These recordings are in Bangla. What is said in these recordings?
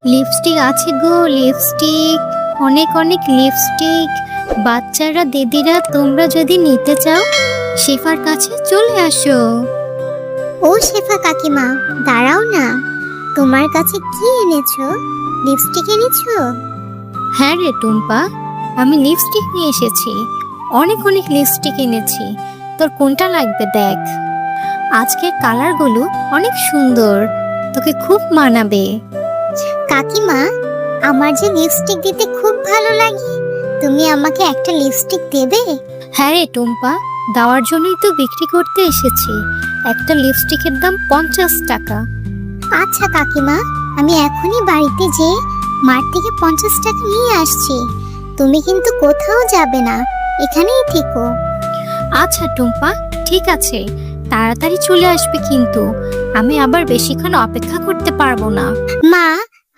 লিপস্টিক আছে গো, লিপস্টিক, অনেক অনেক লিপস্টিক। বাচ্চারা, দিদিরা, তোমরা যদি নিতে চাও শেফার কাছে চলে আসো। ও শেফা কাকিমা, দাঁড়াও না। তোমার কাছে কি এনেছো? লিপস্টিক এনেছো? হ্যাঁ রে টুম্পা, আমি লিপস্টিক নিয়ে এসেছি। অনেক অনেক লিপস্টিক এনেছি। তোর কোনটা লাগবে দেখ। আজকের কালারগুলো অনেক সুন্দর, তোকে খুব মানাবে। কাকিমা, আমার যে লিপস্টিক দিতে খুব ভালো লাগে, তুমি আমাকে একটা লিপস্টিক দেবে? হ্যাঁ রে টুম্পা, দেওয়ার জন্যই তো বিক্রি করতে এসেছি। একটা লিপস্টিকের দাম 50 টাকা। আচ্ছা কাকিমা, আমি এখনই বাড়িতে যেয়ে মাঠ থেকে 50 টাকা নিয়ে আসছি। তুমি কিন্তু কোথাও যাবে না, এখানেই থেকো। আচ্ছা টুম্পা, ঠিক আছে, তাড়াতাড়ি চলে আসবে কিন্তু। আমি আবার বেশিক্ষণ অপেক্ষা করতে পারবো না। মা,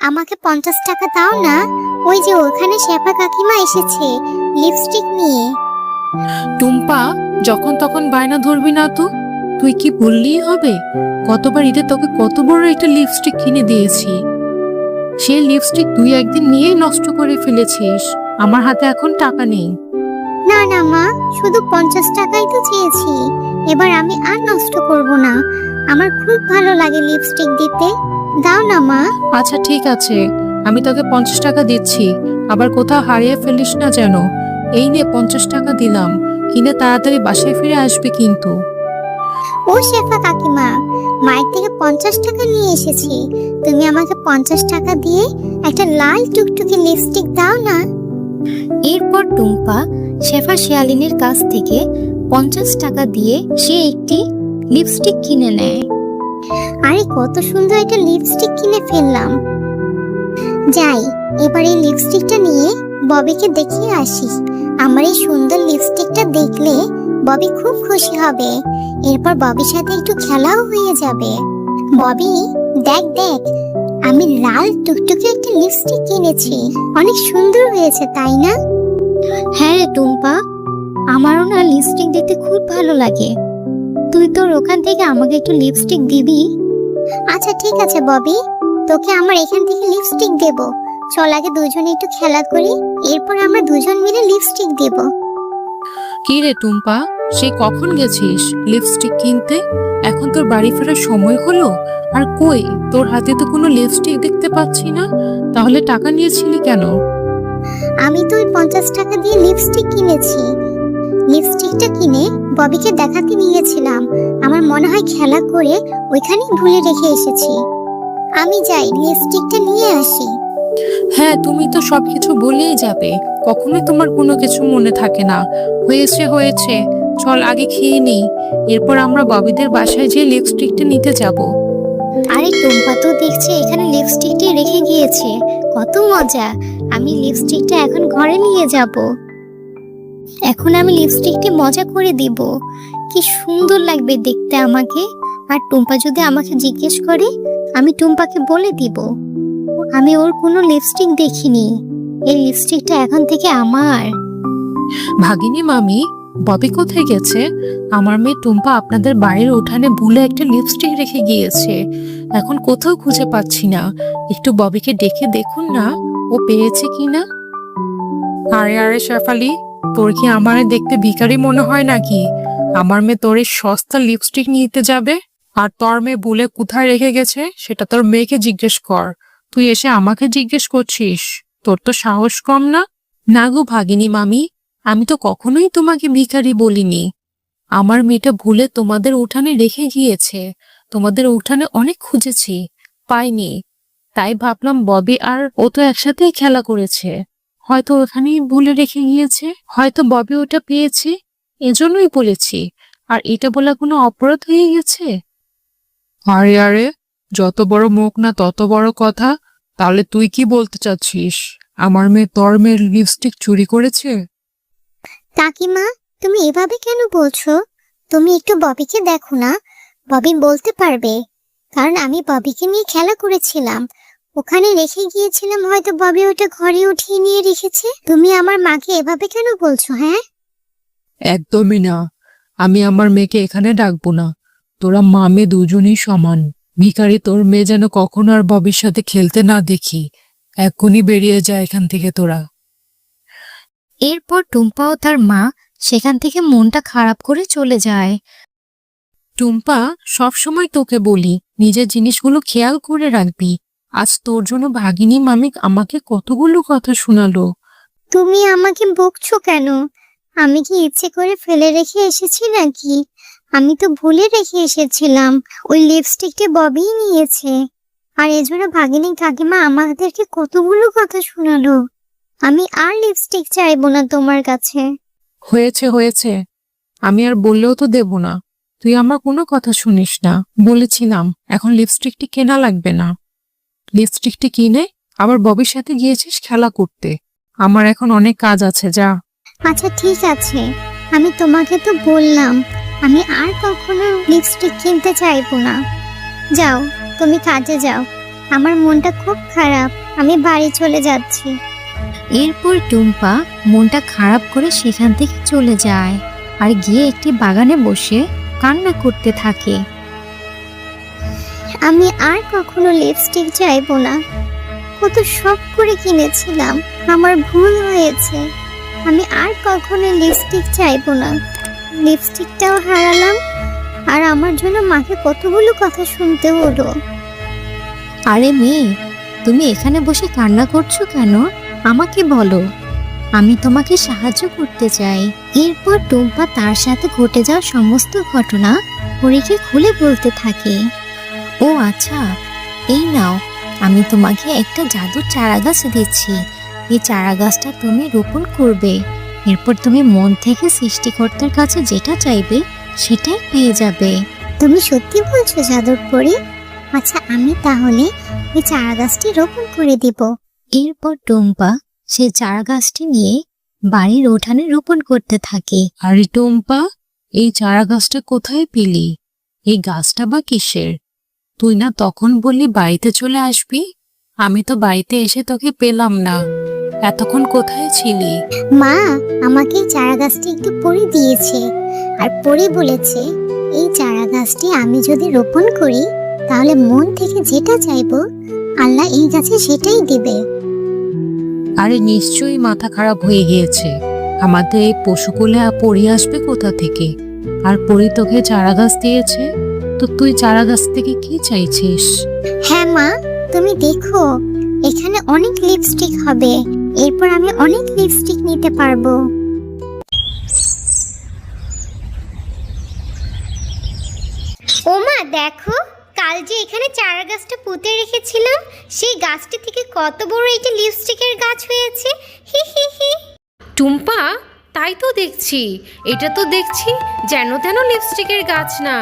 আমাকে 50 টাকা দাও না। ওই যে ওখানে শেফা কাকিমা এসেছে লিপস্টিক নিয়ে। টুম্পা, যখন তখন বায়না ধরবি না তো। তুই কি বললেই হবে? কতবার ঈদে তোকে কত বড় একটা লিপস্টিক কিনে দিয়েছি। সেই লিপস্টিক তুই একদিন নিয়েই নষ্ট করে ফেলেছিস। আমার হাতে এখন টাকা নেই। না না মা, শুধু 50 টাকাই তো চেয়েছি। এবার আমি আর নষ্ট করব না। আমার খুব ভালো লাগে লিপস্টিক দিতে। দাও না মা। আচ্ছা ঠিক আছে, আমি তোকে 50 টাকা দিচ্ছি। আবার কোথাও হারিয়ে ফেলিস না যেন। এই নে 50 টাকা দিলাম, কিনে তাড়াতাড়ি বাসায় ফিরে আসবি কিন্তু। ও শেফা কাকিমা, মায়ের থেকে 50 টাকা নিয়ে এসেছি। তুমি আমাকে 50 টাকা দিয়ে একটা লাল টুকটুকে লিপস্টিক দাও না। এরপর টুম্পা শেফা শিয়ালিনীর কাছ থেকে 50 টাকা দিয়ে সে একটি লিপস্টিক কিনে নেয়। আরে কত সুন্দর একটা লিপস্টিক কিনে ফেললাম। যাই, এবার এই লিপস্টিকটা নিয়ে ববিকে দেখিয়ে আসি। আমার এই সুন্দর লিপস্টিকটা দেখলে ববি খুব খুশি হবে। এরপর ববির সাথে একটু খেলাও হয়ে যাবে। ববি, দেখ দেখ, আমি লাল টুকটুকে একটা লিপস্টিক কিনেছি। অনেক সুন্দর হয়েছে, তাই না? হ্যাঁ রে টুম্পা, আমারও না লিপস্টিক দিতে খুব ভালো লাগে। তুই তোর ওখান থেকে আমাকে একটু লিপস্টিক দিবি? আচ্ছা ঠিক আছে ববি, তোকে আমার এখান থেকে লিপস্টিক দেব। চল আগে দুজনে একটু খেলা করি, এরপর আমরা দুজন মিলে লিপস্টিক দেব। কি রে টুম্পা, সে কখন গেছিস লিপস্টিক কিনতে? এখন তোর বাড়ি ফেরার সময় হলো, আর কই তোর হাতে তো কোনো লিপস্টিক দেখতে পাচ্ছি না। তাহলে টাকা নিয়েছিলি কেন? আমি তো ওই 50 টাকা দিয়ে লিপস্টিক কিনেছি। লিপস্টিকটা কিনে ববিকে দেখাতে নিয়েছিলাম। আমার মনে হয় খেলা করে ওইখানেই ভুলে রেখে এসেছি। আমি যাই, লিপস্টিকটা নিয়ে আসি। হ্যাঁ, তুমি তো সবকিছু বলেই যাবে, কখনোই তোমার কোনো কিছু মনে থাকে না। হয়েছে হয়েছে, চল আগে খেয়ে নেই, এরপর আমরা ববিদের বাসায় যেয়ে লিপস্টিকটা নিতে যাব। আরে টুম্পা তো দেখছে এখানে লিপস্টিকটি রেখে গিয়েছে। কত মজা! আমি লিপস্টিকটা এখন ঘরে নিয়ে যাব। এখন আমি লিপস্টিকটি মজা করে দিব। কি সুন্দর লাগবে দেখতে আমাকে। আর টুম্পা যদি আমাকে জিজ্ঞেস করে, আমি টুম্পাকে বলে দিব আমি ওর কোনো লিপস্টিক দেখিনি। এই লিপস্টিকটা এখন থেকে আমার। ভাগিনী মামি, ববি কোথায় গেছে? আমার মেয়ে টুম্পা আপনাদের বাড়ির উঠানে ভুলে একটা লিপস্টিক রেখে গিয়েছে। এখন কোথাও খুঁজে পাচ্ছি না। একটু ববিকে ডেকে দেখুন না, ও পেয়েছে কিনা। আরে আরে শেফালি, তোর কি আমার দেখতে ভিখারি মনে হয় নাকি? আমার মেয়ে তোর এই সস্তা লিপস্টিক নিতে যাবে, আর তোর মেয়ে ভুলে কোথায় রেখে গেছে সেটা তোর মেয়েকে জিজ্ঞেস কর। তুই এসে আমাকে জিজ্ঞেস করছিস? তোর তো সাহস কম না? না গো ভাগিনী মামি, আমি তো কখনোই তোমাকে ভিখারি বলিনি। আমার মেয়েটা ভুলে তোমাদের উঠানে রেখে গিয়েছে। তোমাদের উঠানে অনেক খুঁজেছি, পাইনি। তাই ভাবলাম ববি আর ও তো একসাথেই খেলা করেছে, হয়তো ওখানেই ভুলে রেখে গিয়েছে। হয়তো ববি ওটা পেয়েছে, এজন্যই বলেছি। আর এটা বলা কোনো অপরাধ হয়ে গেছে? আরে আরে, যত বড় মুখ না তত বড় কথা। তাহলে তুই কি বলতে চাচ্ছিস? আমার মেয়ে তোর মেয়ের লিপস্টিক চুরি করেছে? কাকিমা, তুমি এভাবে কেন বলছো? তুমি একটু ববিকে দেখো না, ববি বলতে পারবে। কারণ আমি ববিকে নিয়ে খেলা করেছিলাম, ওখানে রেখে গিয়েছিলাম। হয়তো ববি ওটা ঘরে উঠিয়ে নিয়ে রেখেছে। তুমি আমার মাকে এভাবে কেন বলছো? হ্যাঁ, একদমই না। আমি আমার মেয়েকে এখানে ডাকবো না। তোরা মা মেয়ে দুজনেই সমান। ভিখারি, তোর মেয়ে যেন কখনো আর ববির সাথে খেলতে না দেখি। এক্ষুনি বেরিয়ে যায় এখান থেকে তোরা। এরপর টুম্পা ও তার মা সেখান থেকে মনটা খারাপ করে চলে যায়। টুম্পা, সবসময় তোকে বলি নিজের জিনিসগুলো খেয়াল করে রাখবি। আজ তোর জন্য ভাগিনী মামি আমাকে কতগুলো কথা শোনালো। তুমি আমাকে বকছো কেন? আমি কি ইচ্ছে করে ফেলে রেখে এসেছি নাকি? আমি তো ভুলে রেখে এসেছিলাম। ওই লিপস্টিকটা ববিই নিয়েছে। আর এজন্য ভাগিনী কাকিমা আমাদেরকে কতগুলো কথা শোনালো। আমি আর লিপস্টিক চাইবো না তোমার কাছে। হয়েছে হয়েছে, আমি আর বললেও তো দেব না। তুই আমার কোনো কথা শুনিস না। বলেছিলাম এখন লিপস্টিকটি কেনা লাগবে না। লিপস্টিকটি কিনে আবার ববির সাথে গিয়েছিস খেলা করতে। আমার এখন অনেক কাজ আছে, যা। আচ্ছা ঠিক আছে, আমি তোমাকে তো বললাম আমি আর কখনো লিপস্টিক কিনতে চাইবো না। যাও, তুমি কাজে যাও। আমার মনটা খুব খারাপ, আমি বাড়ি চলে যাচ্ছি। এরপর টুম্পা মনটা খারাপ করে সেখান থেকে চলে যায় আর গিয়ে একটি বাগানে বসে কান্না করতে থাকে। আমি আর কখনো লিপস্টিক চাইবো না। কত শখ করে কিনেছিলাম, আমার ভুল হয়েছে। আমি আর কখনো লিপস্টিক চাইবো না। লিপস্টিকটাও হারালাম, আর আমার জন্য মাকে কতগুলো কথা শুনতে হলো। আরে মেয়ে, তুমি এখানে বসে কান্না করছো কেন? আমাকে বলো, আমি তোমাকে সাহায্য করতে চাই। এরপর টুম্পা তার সাথে ঘটে যাওয়া সমস্ত ঘটনা পরীকে খুলে বলতে থাকে। ও আচ্ছা, এই নাও, আমি তোমাকে একটা জাদুর চারা গাছ দিচ্ছি। এই চারা গাছটা তুমি রোপণ করবে। এরপর তুমি মন থেকে সৃষ্টিকর্তার কাছে যেটা চাইবে সেটাই পেয়ে যাবে। তুমি সত্যি বলছো জাদুর পরী? আচ্ছা, আমি তাহলে এই চারা গাছটি রোপণ করে দিব। এরপর টুম্পা সে চারা গাছটি নিয়ে বাড়ির উঠানে রোপণ করতে থাকে। আরে টুম্পা, এই চারা গাছটা কোথায় পেলি? এই গাছটা বা কিসের? তুই না তখন বললি বাড়িতে চলে আসবি? আমি তো বাড়িতে এসে তোকে পেলাম না। এতক্ষণ কোথায় ছিলি? মা আমাকে এই চারা গাছটি একটু পরী দিয়েছে, আর পরী বলেছে এই চারা গাছটি আমি যদি রোপণ করি তাহলে মন থেকে যেটা চাইবো আল্লাহ এই গাছে সেটাই দিবে। আরে নিশ্চয়ই মাথা খারাপ হয়ে গিয়েছে। আমাদের এই পশুকুলে পড়ে আসবে কোথা থেকে? আর পরি তোকে চারা গাছ দিয়েছে, তো তুই চারা গাছ থেকে কি চাইছিস? হ্যাঁ মা, তুমি দেখো এখানে অনেক লিপস্টিক হবে। এরপর আমি অনেক লিপস্টিক নিতে পারবো। ও মা দেখো, কাল যে এখানে চারা গাছটা পুঁতে রেখেছিলাম সেই গাছটি থেকে কত বড় একটা লিপস্টিকের গাছ হয়েছে। হি হি হি। টুম্পা, তাই তো দেখছি। এটা তো দেখছি যেন তেন লিপস্টিকের গাছ না,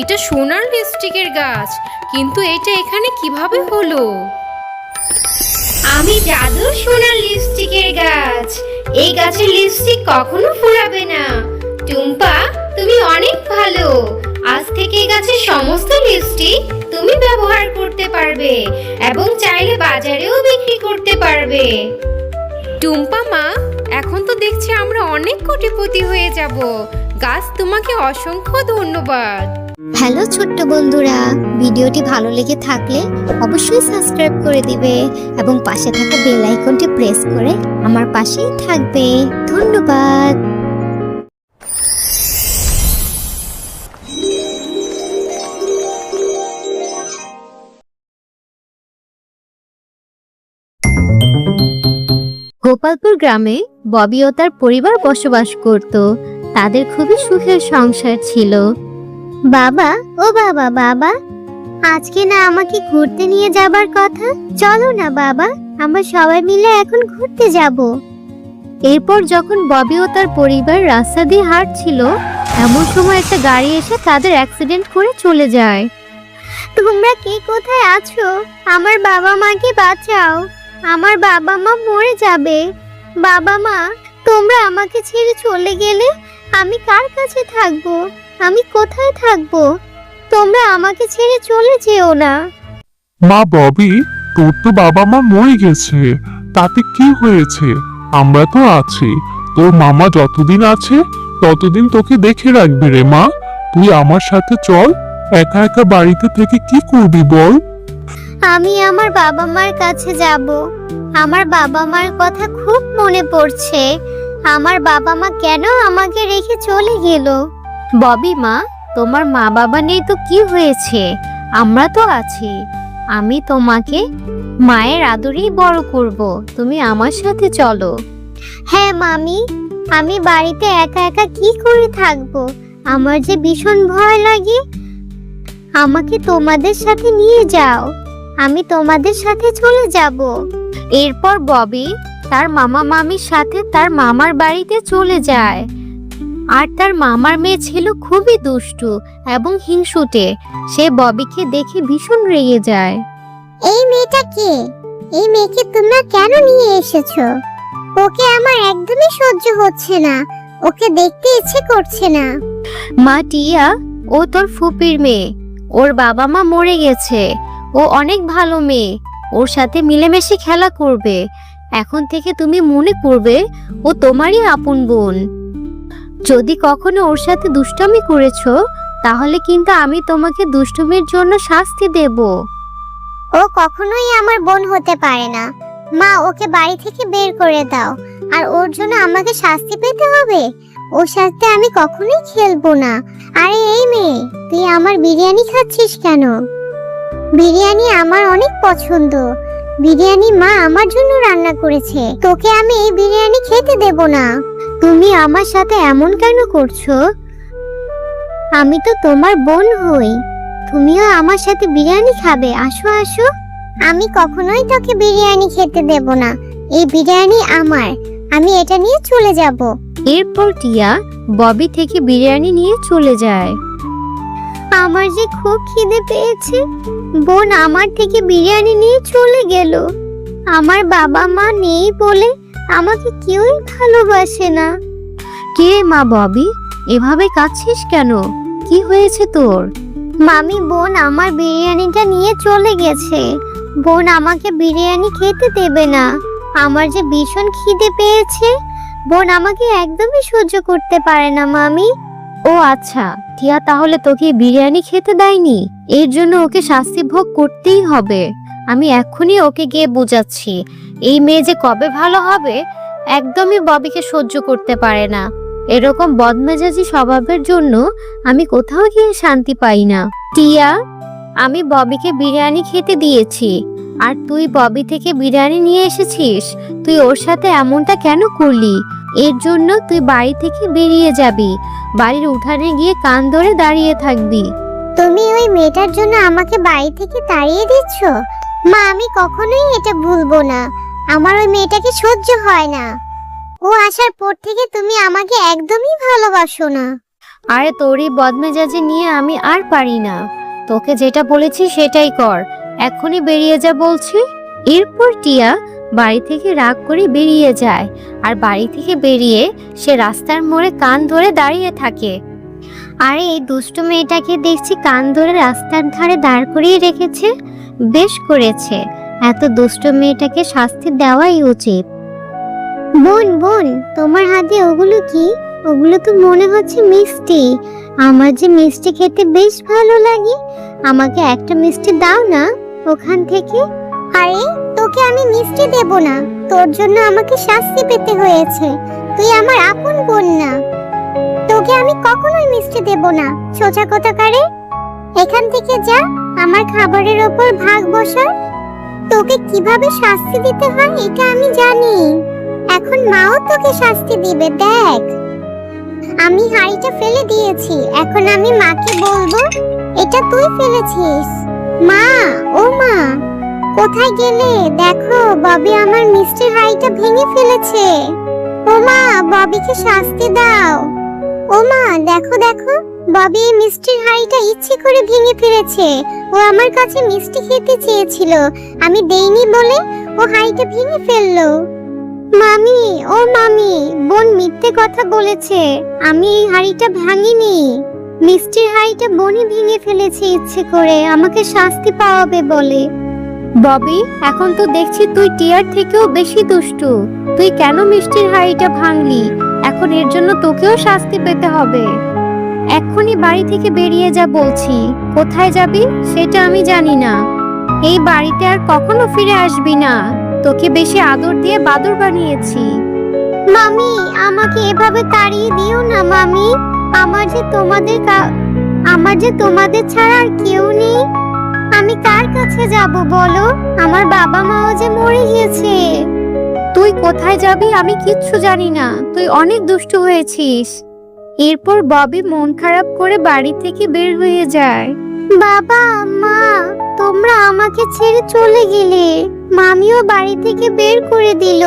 এটা সোনার লিপস্টিকের গাছ। কিন্তু এটা এখানে কিভাবে হলো? আমি জাদুর সোনার লিপস্টিকের গাছ। এই গাছের লিপস্টিক কখনো ফুরাবে না। টুম্পা, তুমি অনেক ভালো। আজ থেকে এই গাছের সমস্ত লিপস্টিক তুমি ব্যবহার করতে পারবে এবং চাইলে বাজারেও বিক্রি করতে পারবে। টুম্পা মা, এখন তো দেখছি আমরা অনেক কোটিপতি হয়ে যাব। গাছ তোমাকে অসংখ্য ধন্যবাদ। হ্যালো ছোট্ট বন্ধুরা, ভিডিওটি ভালো লেগে থাকলে অবশ্যই সাবস্ক্রাইব করে দিবে এবং পাশে থাকা বেল আইকনটি প্রেস করে আমার পাশেই থাকবে। ধন্যবাদ। গোপালপুর গ্রামে ববি ও তার পরিবার বসবাস করত। তাদের খুবই সুখের সংসার ছিল। বাবা, ও বাবা, বাবা আজকে না আমাকে ঘুরতে নিয়ে যাবার কথা? চলো না বাবা, আমরা সবাই মিলে এখন ঘুরতে যাব। এরপর যখন ববি ও তার পরিবার রাস্তা দিয়ে হাঁটছিল, এমন সময় একটা গাড়ি এসে তাদের অ্যাক্সিডেন্ট করে চলে যায়। তোমরা কে কোথায় আছো? আমার বাবা মাকে বাঁচাও, আমার বাবা মা মরে যাবে। বাবা মা, তোমরা আমাকে ছেড়ে চলে গেলে আমি কার কাছে থাকবো? আমি কোথায় থাকবো? তোমরা আমাকে ছেড়ে চলে যেও না। মা ববি, তোর তো বাবা মা মরে গেছে, তাতে কি হয়েছে? আমরা তো আছি। তোর মামা যতদিন আছে ততদিন তোকে দেখে রাখবে রে মা। তুই আমার সাথে চল, একা একা বাড়িতে থেকে কি করবি বল? আমি আমার বাবা মার কাছে যাব। আমার বাবা মার কথা খুব মনে পড়ছে। আমার বাবা মা কেন আমাকে রেখে চলে গেল? ববি মা, তোমার মা বাবা নেই তো কি হয়েছে? আমরা তো আছি। আমি তোমাকে মায়ের আদরেই বড় করব। তুমি আমার সাথে চলো। হ্যাঁ মামি, আমি বাড়িতে একা একা কি করে থাকবো? আমার যে ভীষণ ভয় লাগে। আমাকে তোমাদের সাথে নিয়ে যাও। আমি তোমাদের সাথে চলে যাব। এরপর ববি তার মামা মামির সাথে তার মামার বাড়িতে চলে যায়। আর তার মামার মেয়ে ছিল খুবই দুষ্টু এবং হিংসুটে। সে ববিকে দেখে ভীষণ রেগে যায়। এই মেয়েটা কে? এই মেয়েকে তোমরা কেন নিয়ে এসেছো? ওকে আমার একদমই সহ্য হচ্ছে না। ওকে দেখতে ইচ্ছে করছে না। মা টিয়া, ও তোর ফুপির মেয়ে। ওর বাবা মা মরে গেছে। ও অনেক ভালো মেয়ে। ওর সাথে মিলেমিশে খেলা করবে। এখন থেকে তুমি মনে করবে ও তোমারই আপন বোন। যদি কখনো ওর সাথে দুষ্টামি করেছো, তাহলে কিন্তু আমি তোমাকে দুষ্টুমির জন্য শাস্তি দেব। ও কখনোই আমার বোন হতে পারে না। মা, ওকে বাড়ি থেকে বের করে দাও। আর ওর জন্য আমাকে শাস্তি পেতে হবে? ওর সাথে আমি কখনোই খেলবো না। আরে এই মেয়ে, তুই আমার বিরিয়ানি খাচ্ছিস কেন? বিরিয়ানি আমার অনেক পছন্দ। বিরিয়ানি মা আমার জন্য রান্না করেছে। তোকে আমি এই বিরিয়ানি খেতে দেব না। তুমি আমার সাথে এমন কেন করছো? আমি তো তোমার বোন হই। তুমিও আমার সাথে বিরিয়ানি খাবে। আসো আসো। আমি কখনোই তোকে বিরিয়ানি খেতে দেব না। এই বিরিয়ানি আমার। আমি এটা নিয়ে চলে যাব। এরপর টিয়া ববি থেকে বিরিয়ানি নিয়ে চলে যায়। আমার যে খুব খিদে পেয়েছে। বোন আমার থেকে বিরিয়ানি নিয়ে চলে গেল। আমার বাবা মা নেই বলে আমাকে কেউই ভালোবাসে না। কে মা ববি, এভাবে কাঁদছিস কেন? কি হয়েছে তোর? মামি, বোন আমার বিরিয়ানিটা নিয়ে চলে গেছে। বোন আমাকে বিরিয়ানি খেতে দেবে না। আমার যে ভীষণ খিদে পেয়েছে। বোন আমাকে একদমই সহ্য করতে পারে না মামি। ও আচ্ছা, টিয়া তাহলে তোকে বিরিয়ানি খেতে দেয়নি। এর জন্য ওকে শাস্তি ভোগ করতেই হবে। আমি এক্ষুনি ওকে গিয়ে বোঝাচ্ছি। এই মেয়ে যে কবে ভালো হবে, একদমই ববিকে সহ্য করতে পারে না। এরকম বদমেজাজি স্বভাবের জন্য আমি কোথাও গিয়ে শান্তি পাই না। টিয়া, আমি ববিকে বিরিয়ানি খেতে দিয়েছি, আর তুই ববি থেকে বিরিয়ানি নিয়ে এসেছিস। তুই ওর সাথে এমনটা কেন করলি? এর জন্য তুই বাড়ি থেকে বেরিয়ে যাবি। বাড়ির উঠানে গিয়ে কান ধরে দাঁড়িয়ে থাকবি। তুমি ওই মেয়েটার জন্য আমাকে বাড়ি থেকে তাড়িয়ে দিচ্ছ? মা, আমি কখনোই এটা ভুলবো না। আমার ওই মেয়েটাকে সহ্য হয় না। ও আসার পর থেকে তুমি আমাকে একদমই ভালোবাসো না। আরে তোরই বদমেজাজি নিয়ে আমি আর পারি না। তোকে যেটা বলেছি সেটাই কর। এখনই বেরিয়ে যা বলছি। এরপর টিয়া বাড়ি থেকে রাগ করে বেরিয়ে যায়। আর বাড়ি থেকে বেরিয়ে সে রাস্তার মোড়ে কান ধরে দাঁড়িয়ে থাকে। আরে এই দুষ্টু মেয়েটাকে দেখছি কান ধরে রাস্তার ধারে দাঁড় করিয়ে রেখেছে। বেশ করেছে। এত দুষ্টু মেয়েটাকে শাস্তি দেওয়াই উচিত। বোন বোন, তোমার হাতে ওগুলো কি? ওগুলো তো মনে হচ্ছে মিষ্টি। আমার যে মিষ্টি খেতে বেশ ভালো লাগে। আমাকে একটা মিষ্টি দাও না ওখান থেকে। আরে, তোকে আমি মিষ্টি দেব না। তোর জন্য আমাকে শাস্তি পেতে হয়েছে। তুই আমার আপন বোন না। তোকে আমি কখনোই মিষ্টি দেব না। সোজা কথা কারে, এখান থেকে যা। আমার খাবারের ওপর ভাগ বসার। তোকে কিভাবে শাস্তি দিতে হয় এটা আমি জানি। এখন মাও তোকে শাস্তি দিবে, দেখ। আমি হাঁড়িটা ফেলে দিয়েছি। এখন আমি মাকে বলবো এটা তুই ফেলেছিস। মা, ও মা, কোথায় গেলে? দেখো, ববি আমার মিষ্টির হাঁড়িটা ভেঙে ফেলেছে। ও মা, ববিকে শাস্তি দাও। ও মা, দেখো দেখো, ববি এই মিষ্টির হাঁড়িটা ইচ্ছে করে ভেঙে ফেলেছে। ও আমার কাছে মিষ্টি খেতে চেয়েছিল, আমি দেইনি বলে ও হাঁড়িটা ভেঙে ফেললো। মামি, ও মামি, বোন মিথ্যে কথা বলেছে। আমি এই হাঁড়িটা ভাঙিনি। মিষ্টির হাঁড়িটা বোনই ভেঙে ফেলেছে ইচ্ছে করে, আমাকে শাস্তি পাওয়াবে বলে। ববি, এখন তো দেখছি তুই টিয়ার থেকেও বেশি দুষ্টু। তুই কেন মিষ্টির হাঁড়িটা ভাঙলি? এখন এর জন্য তোকেও শাস্তি পেতে হবে। এক্ষুনি বাড়ি থেকে বেরিয়ে যা বলছি। কোথায় যাবি সেটা আমি জানি না। এই বাড়িতে আর কখনো ফিরে আসবি না। তোকে বেশি আদর দিয়ে বাদর বানিয়েছি। মামি, আমাকে এভাবে তাড়িয়ে দিও না মামি। আমার যে তোমাদের ছাড়া আর কেউ নেই। আমি কার কাছে যাব বলো? আমার বাবা মাও যে মরে গেছে। তুই কোথায় যাবি আমি কিচ্ছু জানি না। তুই অনেক দুষ্টু হয়েছিস। এরপর ববি মন খারাপ করে বাড়ি থেকে বের হয়ে যায়। বাবা, মা, তোমরা আমাকে ছেড়ে চলে গেলে। মামিও বাড়ি থেকে বের করে দিল।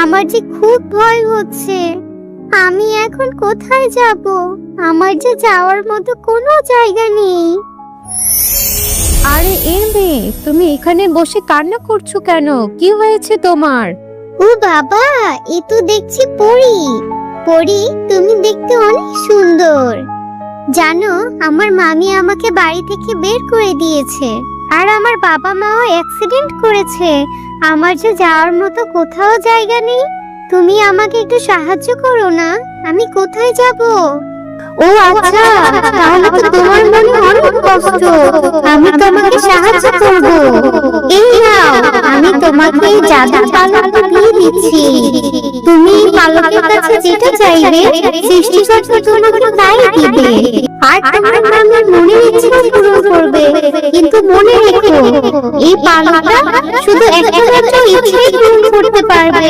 আমার যে খুব ভয় হচ্ছে। আমি এখন কোথায় যাব? আমার যে যাওয়ার মতো কোনো জায়গা নেই। আরে এর মেয়ে, তুমি এখানে বসে কান্না করছো কেন? কি হয়েছে তোমার? ও বাবা, এ তো দেখছি পরী। পরী, তুমি দেখতে অনেক সুন্দর। জানো, আমার মামি আমাকে বাড়ি থেকে বের করে দিয়েছে। আর আমার বাবা মাও অ্যাক্সিডেন্ট করেছে। আমার যে যাওয়ার মতো কোথাও জায়গা নেই। তুমি আমাকে একটু সাহায্য করো না। আমি কোথায় যাব? ও আচ্ছা, তাহলে তো তোমার মনে অনেক কষ্ট। আমি তোমাকে সাহায্য করব। এই নাও, আমি তোমাকে এই জাদুর পালকটা দিয়ে দিচ্ছি। তুমি এই পালকের কাছে যেটা চাইবে, সৃষ্টিকর্তা তোমাকে তাই দিবে। আর তোমার মামির মনের ইচ্ছা পূরণ করবে। কিন্তু মনে রেখো, এই পালকটা শুধু একটা মাত্র ইচ্ছাই পূরণ করতে পারবে।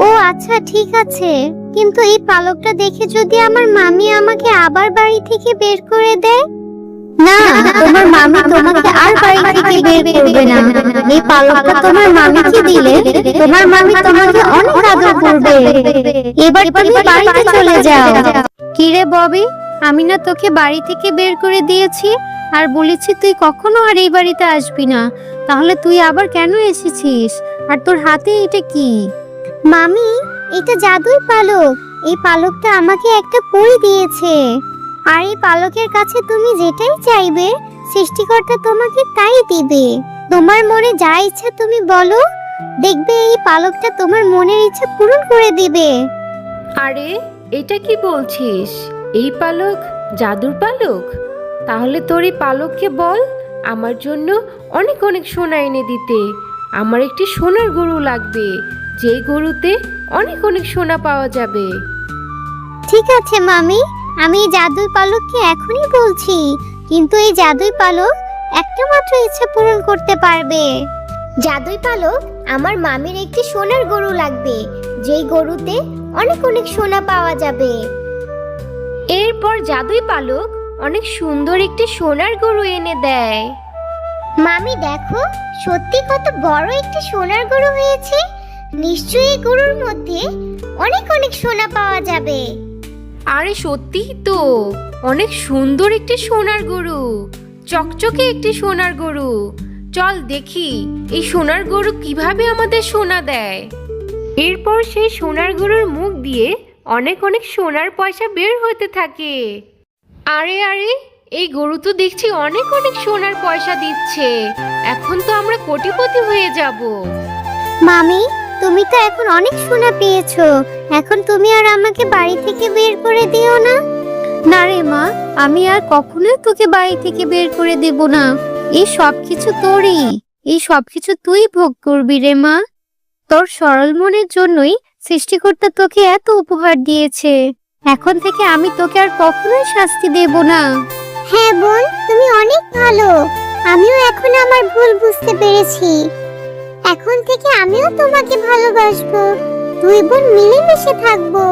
ও আচ্ছা, ঠিক আছে। কিন্তু এই পালকটা দেখে যদি আমার মামি আমাকে আবার বাড়ি থেকে বের করে দেয়? না, তোমার মামি তোমাকে আর বাড়ি থেকে বের করবে না। এই পালকটা তোমার মামিকে দিলে তোমার মামি তোমাকে অনেক আদর করবে। এবার তুমি বাড়িতে চলে যাও। কি রে ববি, আমি না তোকে বাড়ি থেকে বের করে দিয়েছি আর বলেছি তুই কখনো আর এই বাড়িতে আসবি না। তাহলে তুই আবার কেন এসেছিস? আর তোর হাতে এটা কি? মামি, এটা জাদুই পালক। এই পালকটা আমাকে একটা পরী দিয়েছে। আর এই পালকের কাছে তুমি যেটাই চাইবে, সৃষ্টিকর্তা তোমাকে তাই দিবে। তোমার মনে যা ইচ্ছা তুমি বলো, দেখবে এই পালকটা তোমার মনের ইচ্ছা পূরণ করে দিবে। আরে এটা কি বলছিস? এই পালক জাদুর পালক? তাহলে তোর এই পালককে বল আমার জন্য অনেক অনেক সোনা এনে দিতে। আমার একটি সোনার গরু লাগবে, যেই গরুতে অনেক অনেক সোনা পাওয়া যাবে। ঠিক আছে মামি, আমি এই জাদুই পালককে এখনই বলছি। কিন্তু এই জাদুই পালক একটা মাত্র ইচ্ছা পূরণ করতে পারবে। জাদুই পালক, আমার মামির একটি সোনার গরু লাগবে, যেই গরুতে অনেক অনেক সোনা পাওয়া যাবে। এরপর জাদুই পালক অনেক সুন্দর একটি সোনার গরু এনে দেয়। মামি দেখো, সত্যি কত বড় একটি সোনার গরু হয়েছে। নিশ্চয়ই এই গরুর মধ্যে অনেক অনেক সোনা পাওয়া যাবে। আরে সত্যিই তো, অনেক সুন্দর একটি সোনার গরু, চকচকে একটি সোনার গরু। চল দেখি এই সোনার গরু কিভাবে আমাদের সোনা দেয়। এরপর সেই সোনার গরুর মুখ দিয়ে অনেক অনেক সোনার পয়সা বের হতে থাকে। আরে আরে, এই গরু তো দেখছি অনেক অনেক সোনার পয়সা দিচ্ছে। এখন তো আমরা কোটিপতি হয়ে যাব। মামি, তুমি তো এখন অনেক সোনা পেয়েছো। এখন তুমি আর আমাকে বাড়ি থেকে বের করে দিও না। না রে মা, আমি আর কখনোই তোকে বাড়ি থেকে বের করে দেব না। এই সবকিছু তোরই। এই সবকিছু তুই ভোগ করবি রে মা। তোর সরল মনের জন্যই সৃষ্টিকর্তা তোকে এত উপহার দিয়েছে। এখন থেকে আমি তোকে আর কখনোই শাস্তি দেব না। হ্যাঁ বোন, তুমি অনেক ভালো। আমিও এখন আমার ভুল বুঝতে পেরেছি। এখন থেকে আমিও তোমাকে ভালোবাসবো। দুই বোন মিলেমিশে থাকবো।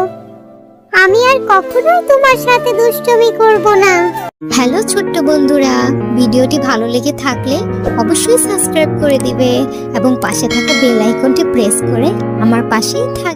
আমি আর কখনোই তোমার সাথে দুষ্টুমি করব না। হ্যালো ছোট্ট বন্ধুরা, ভিডিওটি ভালো লেগে থাকলে অবশ্যই সাবস্ক্রাইব করে দিবে এবং পাশে থাকা বেল আইকনটি প্রেস করে আমার পাশেই থাকবে।